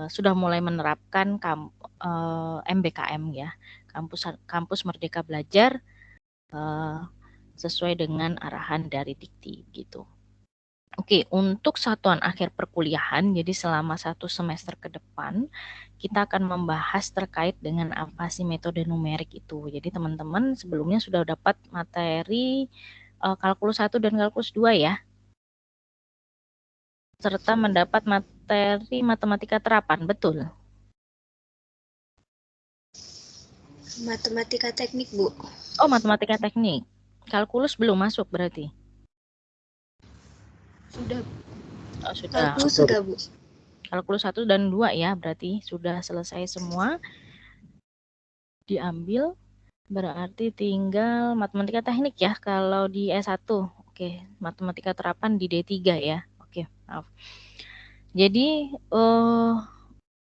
sudah mulai menerapkan MBKM ya, kampus Merdeka Belajar, sesuai dengan arahan dari Dikti gitu. Oke, untuk satuan akhir perkuliahan, jadi selama 1 semester ke depan, kita akan membahas terkait dengan apa sih metode numerik itu. Jadi teman-teman sebelumnya sudah dapat materi kalkulus 1 dan kalkulus 2 ya, serta mendapat materi matematika terapan, betul? Matematika teknik, Bu. Oh, matematika teknik. Kalkulus belum masuk berarti? Sudah. Oh, sudah. Kalkulus sudah, Bu. Kalkulus 1 dan 2 ya, berarti sudah selesai semua. Diambil, berarti tinggal matematika teknik ya, kalau di S1. Oke, matematika terapan di D3 ya. Oke, maaf. Jadi,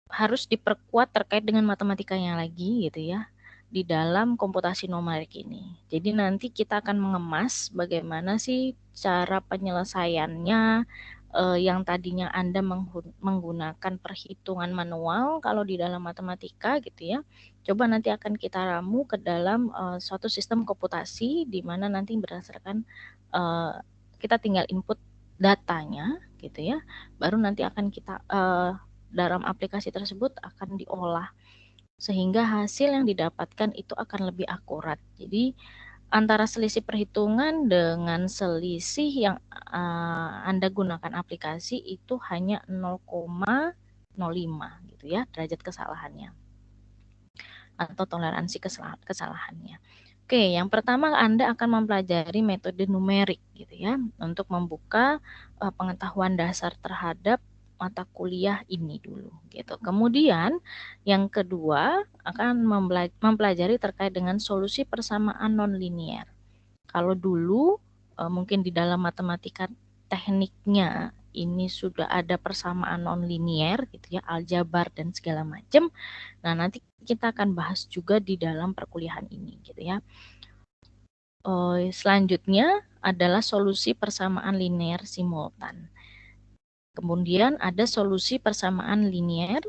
harus diperkuat terkait dengan matematikanya lagi gitu ya, di dalam komputasi numerik ini. Jadi nanti kita akan mengemas bagaimana sih cara penyelesaiannya, yang tadinya Anda menggunakan perhitungan manual kalau di dalam matematika gitu ya. Coba nanti akan kita ramu ke dalam suatu sistem komputasi di mana nanti berdasarkan kita tinggal input datanya gitu ya, baru nanti akan kita dalam aplikasi tersebut akan diolah sehingga hasil yang didapatkan itu akan lebih akurat. Jadi antara selisih perhitungan dengan selisih yang Anda gunakan aplikasi itu hanya 0,05 gitu ya, derajat kesalahannya atau toleransi kesalahannya. Oke, yang pertama Anda akan mempelajari metode numerik gitu ya, untuk membuka pengetahuan dasar terhadap mata kuliah ini dulu gitu. Kemudian yang kedua akan mempelajari terkait dengan solusi persamaan nonlinier. Kalau dulu mungkin di dalam matematika tekniknya ini sudah ada persamaan nonlinier gitu ya, aljabar dan segala macam. Nah, nanti kita akan bahas juga di dalam perkuliahan ini gitu ya. Selanjutnya adalah solusi persamaan linear simultan. Kemudian ada solusi persamaan linear,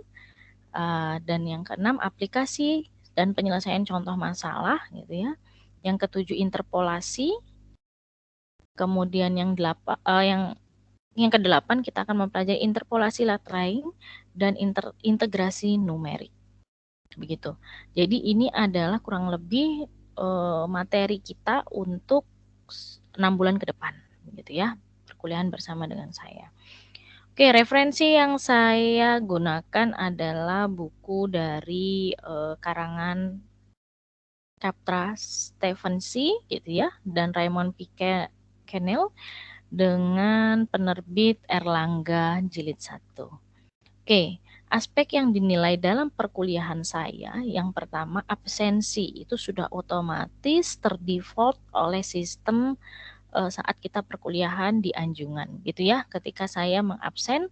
dan yang keenam aplikasi dan penyelesaian contoh masalah gitu ya. Yang ketujuh interpolasi. Kemudian yang kedelapan kita akan mempelajari interpolasi Latraing dan integrasi numerik. Begitu. Jadi ini adalah kurang lebih materi kita untuk 6 bulan ke depan, gitu ya, perkuliahan bersama dengan saya. Oke, referensi yang saya gunakan adalah buku dari karangan Captra Stevensi, gitu ya, dan Raymond P. Kennel dengan penerbit Erlangga Jilid 1. Oke, aspek yang dinilai dalam perkuliahan saya, yang pertama absensi itu sudah otomatis terdefault oleh sistem saat kita perkuliahan di Anjungan gitu ya. Ketika saya mengabsen,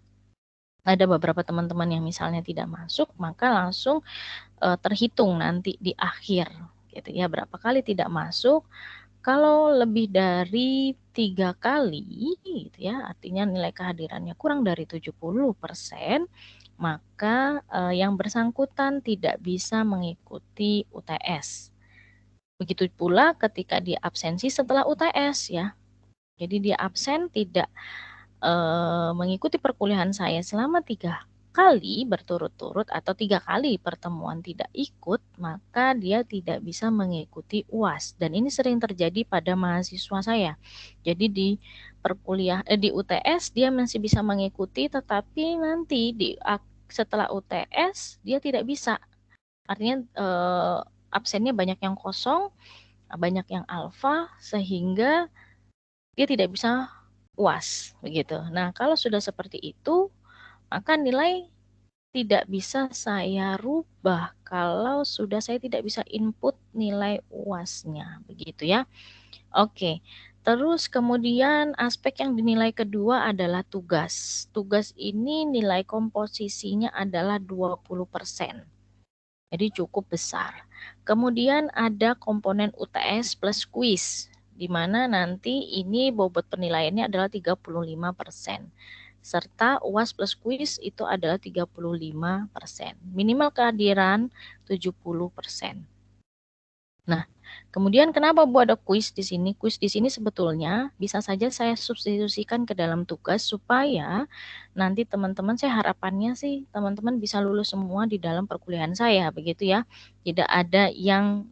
ada beberapa teman-teman yang misalnya tidak masuk, maka langsung terhitung nanti di akhir gitu ya, berapa kali tidak masuk. Kalau lebih dari 3 kali gitu ya, artinya nilai kehadirannya kurang dari 70%, maka yang bersangkutan tidak bisa mengikuti UTS. Begitu pula ketika dia absensi setelah UTS ya. Jadi dia absen tidak mengikuti perkuliahan saya selama 3 kali berturut-turut atau 3 kali pertemuan tidak ikut, maka dia tidak bisa mengikuti UAS. Dan ini sering terjadi pada mahasiswa saya. Jadi di di UTS dia masih bisa mengikuti, tetapi nanti setelah UTS dia tidak bisa. Artinya absennya banyak yang kosong, banyak yang alfa, sehingga dia tidak bisa UAS begitu. Nah, kalau sudah seperti itu, maka nilai tidak bisa saya rubah kalau sudah saya tidak bisa input nilai UAS-nya begitu ya. Oke. Terus kemudian aspek yang dinilai kedua adalah tugas. Tugas ini nilai komposisinya adalah 20%. Jadi cukup besar. Kemudian ada komponen UTS plus kuis, di mana nanti ini bobot penilaiannya adalah 35%. serta UAS plus kuis itu adalah 35%. Minimal kehadiran 70%. Nah, kemudian kenapa Bu ada kuis di sini? Kuis di sini sebetulnya bisa saja saya substitusikan ke dalam tugas supaya nanti teman-teman, saya harapannya sih teman-teman bisa lulus semua di dalam perkuliahan saya, begitu ya. Tidak ada yang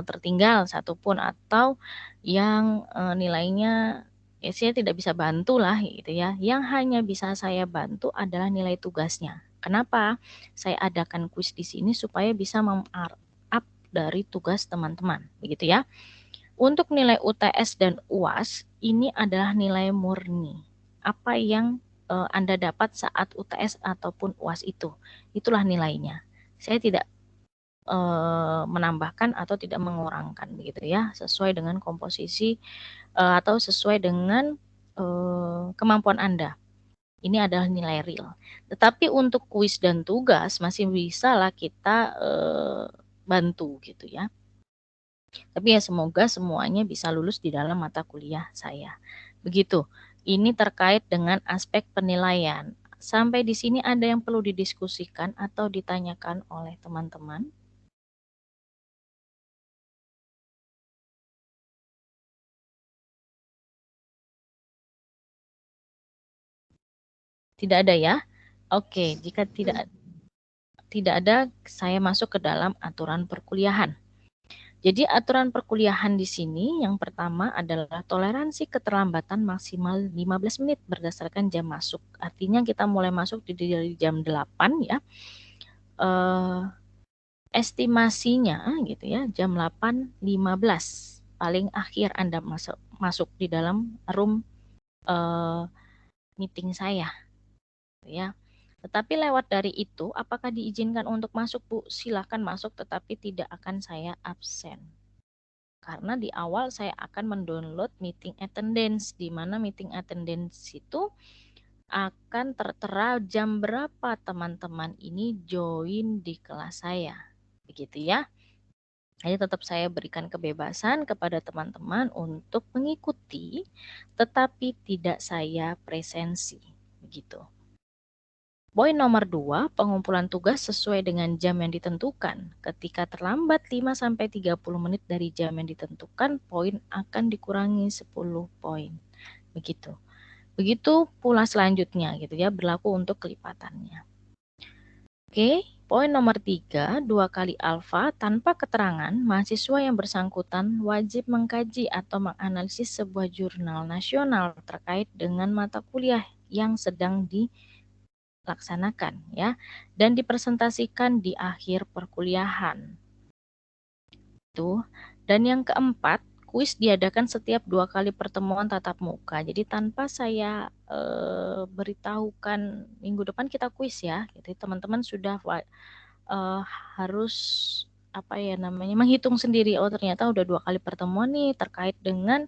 tertinggal satupun atau yang nilainya saya tidak bisa bantu lah gitu ya. Yang hanya bisa saya bantu adalah nilai tugasnya. Kenapa? Saya adakan kuis di sini supaya bisa dari tugas teman-teman, begitu ya. Untuk nilai UTS dan UAS ini adalah nilai murni. Apa yang Anda dapat saat UTS ataupun UAS itulah nilainya. Saya tidak menambahkan atau tidak mengurangkan, begitu ya, sesuai dengan komposisi atau sesuai dengan kemampuan Anda. Ini adalah nilai real. Tetapi untuk kuis dan tugas masih bisa lah kita bantu gitu ya. Tapi ya semoga semuanya bisa lulus di dalam mata kuliah saya. Begitu. Ini terkait dengan aspek penilaian. Sampai di sini ada yang perlu didiskusikan atau ditanyakan oleh teman-teman? Tidak ada ya? Oke, jika tidak ada, saya masuk ke dalam aturan perkuliahan. Jadi aturan perkuliahan di sini yang pertama adalah toleransi keterlambatan maksimal 15 menit berdasarkan jam masuk. Artinya kita mulai masuk dari jam 8 ya. Estimasinya gitu ya, jam 8.15 paling akhir Anda masuk di dalam room meeting saya ya. Tetapi lewat dari itu, apakah diizinkan untuk masuk, Bu? Silakan masuk, tetapi tidak akan saya absen. Karena di awal saya akan mendownload meeting attendance, di mana meeting attendance itu akan tertera jam berapa teman-teman ini join di kelas saya. Begitu ya. Jadi tetap saya berikan kebebasan kepada teman-teman untuk mengikuti, tetapi tidak saya presensi. Begitu. Poin nomor 2, pengumpulan tugas sesuai dengan jam yang ditentukan. Ketika terlambat 5-30 menit dari jam yang ditentukan, poin akan dikurangi 10 poin. Begitu. Begitu pula selanjutnya gitu ya, berlaku untuk kelipatannya. Oke, poin nomor 3, 2 kali alfa tanpa keterangan, mahasiswa yang bersangkutan wajib mengkaji atau menganalisis sebuah jurnal nasional terkait dengan mata kuliah yang sedang dilaksanakan ya, dan dipresentasikan di akhir perkuliahan. Itu. Dan yang keempat, kuis diadakan setiap 2 kali pertemuan tatap muka. Jadi tanpa saya beritahukan minggu depan kita kuis ya. Jadi teman-teman sudah harus menghitung sendiri. Oh ternyata udah 2 kali pertemuan nih terkait dengan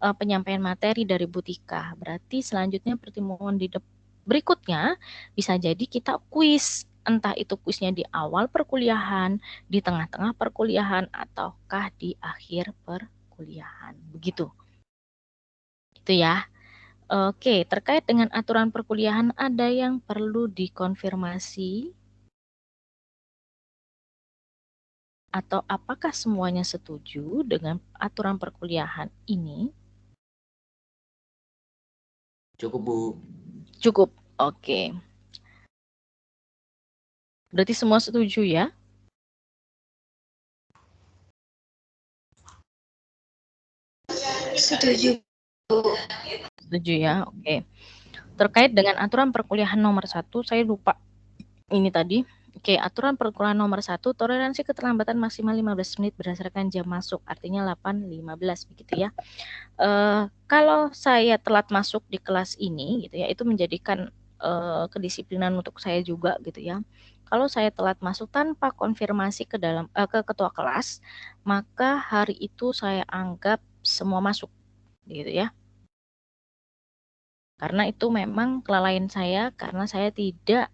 penyampaian materi dari Bu Tika. Berarti selanjutnya pertemuan berikutnya bisa jadi kita kuis. Entah itu kuisnya di awal perkuliahan, di tengah-tengah perkuliahan, ataukah di akhir perkuliahan. Begitu. Itu ya. Oke, terkait dengan aturan perkuliahan ada yang perlu dikonfirmasi? Atau apakah semuanya setuju dengan aturan perkuliahan ini? Cukup, Bu. Cukup, oke. Berarti semua setuju ya? Setuju, Bu. Setuju ya, oke. Terkait dengan aturan perkuliahan nomor 1, saya lupa ini tadi. Oke, aturan perkuliahan nomor 1, toleransi keterlambatan maksimal 15 menit berdasarkan jam masuk, artinya 8.15 begitu ya. Kalau saya telat masuk di kelas ini gitu ya, itu menjadikan kedisiplinan untuk saya juga gitu ya. Kalau saya telat masuk tanpa konfirmasi ke ketua kelas, maka hari itu saya anggap semua masuk gitu ya. Karena itu memang kelalaian saya karena saya tidak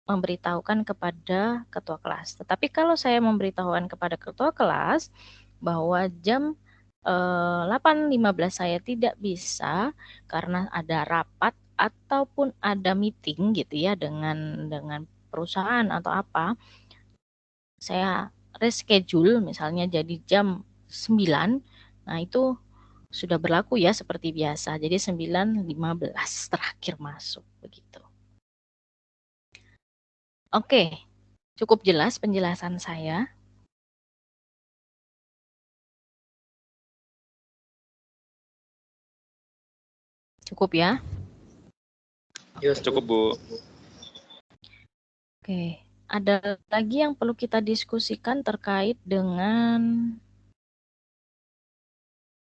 memberitahukan kepada ketua kelas. Tetapi kalau saya memberitahukan kepada ketua kelas bahwa jam 8.15 saya tidak bisa karena ada rapat ataupun ada meeting gitu ya dengan perusahaan atau apa, saya reschedule misalnya jadi jam 9, nah itu sudah berlaku ya seperti biasa. Jadi 9.15 terakhir masuk begitu. Oke, cukup jelas penjelasan saya. Cukup ya? Yes, cukup, Bu. Oke, ada lagi yang perlu kita diskusikan terkait dengan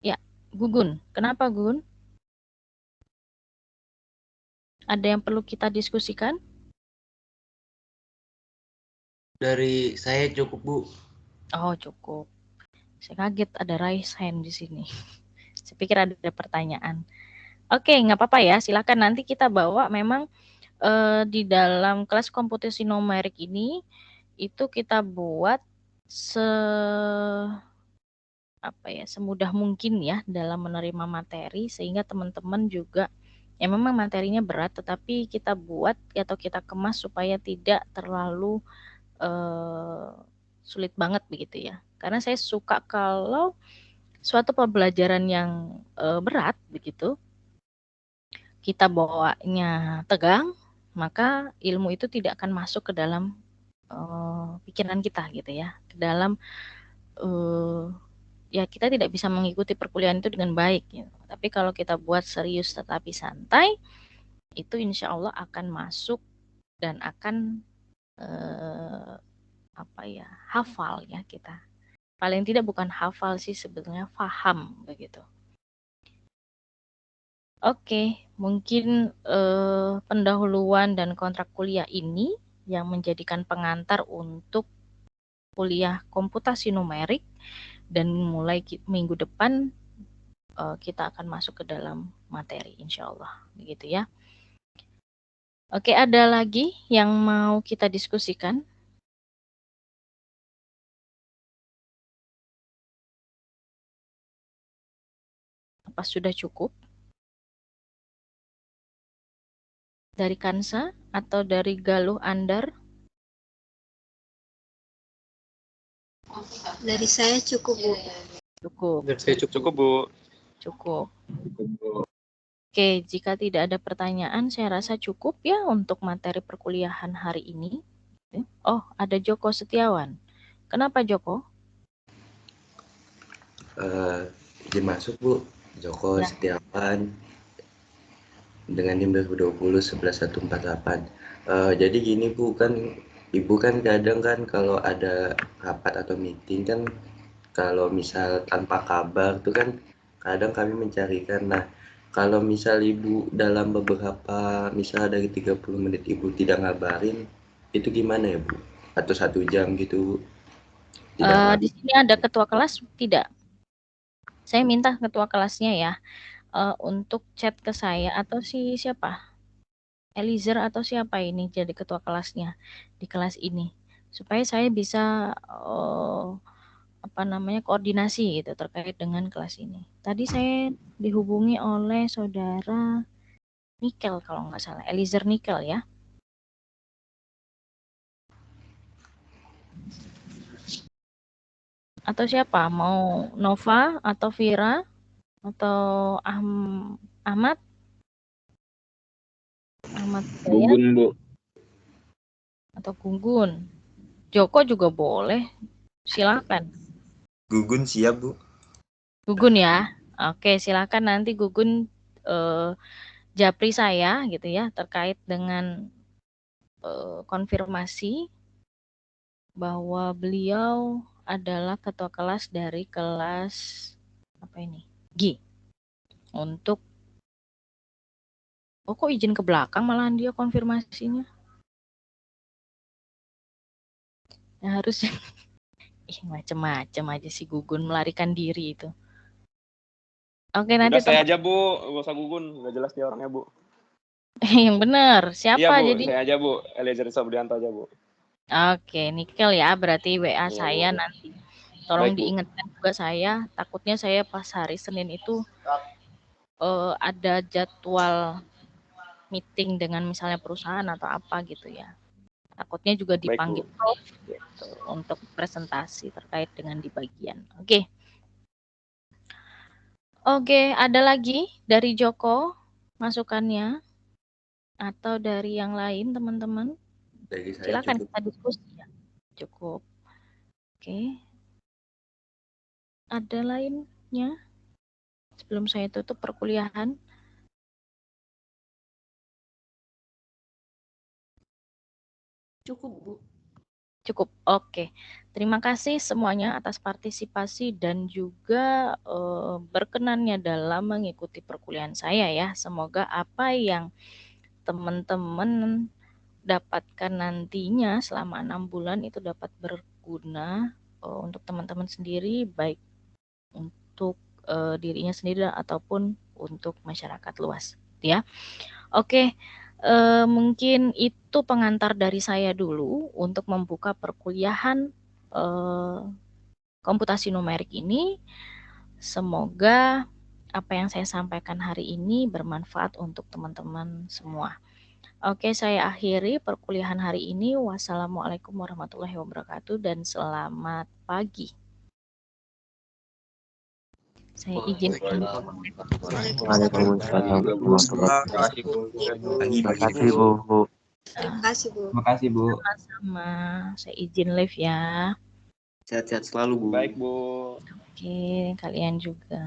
ya, Gugun. Kenapa Gugun? Ada yang perlu kita diskusikan? Dari saya cukup, Bu. Oh, cukup. Saya kaget ada raise hand di sini. Saya pikir ada pertanyaan. Oke, nggak apa-apa ya. Silakan nanti kita bawa memang di dalam kelas komputasi numerik ini itu kita buat semudah mungkin ya dalam menerima materi sehingga teman-teman juga ya memang materinya berat tetapi kita buat atau kita kemas supaya tidak terlalu sulit banget begitu ya. Karena saya suka kalau suatu pembelajaran yang berat begitu kita bawanya tegang, maka ilmu itu tidak akan masuk ke dalam pikiran kita gitu ya, ke dalam ya kita tidak bisa mengikuti perkuliahan itu dengan baik gitu. Tapi kalau kita buat serius tetapi santai, itu insya Allah akan masuk dan akan hafal ya kita. Paling tidak bukan hafal sih sebetulnya paham begitu. Oke, mungkin pendahuluan dan kontrak kuliah ini yang menjadikan pengantar untuk kuliah komputasi numerik dan mulai minggu depan kita akan masuk ke dalam materi insya Allah begitu ya. Oke, ada lagi yang mau kita diskusikan? Apa sudah cukup? Dari Kansa atau dari Galuh Andar? Dari saya cukup, Bu. Cukup. Dari saya cukup, Bu. Cukup. Oke, jika tidak ada pertanyaan, saya rasa cukup ya untuk materi perkuliahan hari ini. Oh, ada Joko Setiawan. Kenapa Joko? Izin masuk, Bu. Joko Ya. Setiawan dengan NIM 2020 11148. Jadi gini, Bu, kan Ibu kan kadang kan kalau ada rapat atau meeting kan kalau misal tanpa kabar tuh kan kadang kami mencarikan. Nah, kalau misal Ibu dalam beberapa misal dari 30 menit Ibu tidak ngabarin, itu gimana ya, Bu? Atau 1 jam gitu, Bu? Di sini ada ketua kelas tidak? Saya minta ketua kelasnya ya untuk chat ke saya atau siapa? Eliezer atau siapa ini jadi ketua kelasnya di kelas ini supaya saya bisa koordinasi gitu terkait dengan kelas ini. Tadi saya dihubungi oleh saudara Nikel kalau nggak salah, Eliezer Nikel ya. Atau siapa? Mau Nova atau Vira atau Ahmad? Ahmad Gugun, Bu. Atau Gugun. Joko juga boleh. Silakan. Gugun siap, Bu. Gugun ya. Oke, silakan nanti Gugun japri saya gitu ya terkait dengan konfirmasi bahwa beliau adalah ketua kelas dari kelas G. Untuk kok izin ke belakang malahan dia konfirmasinya. Ya, harusnya macam-macam aja si Gugun melarikan diri itu. Oke, nanti Udah saya aja, Bu. Gak usah Gugun. Gak jelas dia orangnya, Bu. yang benar. Siapa Iya, Bu. jadi? Saya aja, Bu. Eliezer Sobrianto aja, Bu. Oke, Nikel ya. Berarti WA saya Bu. nanti. Tolong Baik, Bu. diingatkan juga saya. Takutnya saya pas hari Senin itu ada jadwal meeting dengan misalnya perusahaan atau apa gitu ya. Takutnya juga Baik, dipanggil Bu. prof gitu untuk presentasi terkait dengan di bagian. Oke. Oke, ada lagi dari Joko masukannya atau dari yang lain teman-teman? Dari saya Silakan cukup. kita diskusi ya. Cukup. Oke. Ada lainnya sebelum saya tutup perkuliahan? Cukup, Bu. Cukup. Oke. Terima kasih semuanya atas partisipasi dan juga berkenannya dalam mengikuti perkuliahan saya ya. Semoga apa yang teman-teman dapatkan nantinya selama 6 bulan itu dapat berguna untuk teman-teman sendiri, baik untuk dirinya sendiri ataupun untuk masyarakat luas ya. Oke, mungkin itu pengantar dari saya dulu untuk membuka perkuliahan komputasi numerik ini. Semoga apa yang saya sampaikan hari ini bermanfaat untuk teman-teman semua. Oke, saya akhiri perkuliahan hari ini. Wassalamualaikum warahmatullahi wabarakatuh dan selamat pagi. Saya izin. Waalaikumsalam warahmatullahi Terima wabarakatuh, Bu. Terima kasih, Bu. Terima kasih, Bu. Sama-sama. Saya izin live ya. Sehat-sehat selalu, Bu. Baik, Bu. Oke, kalian juga.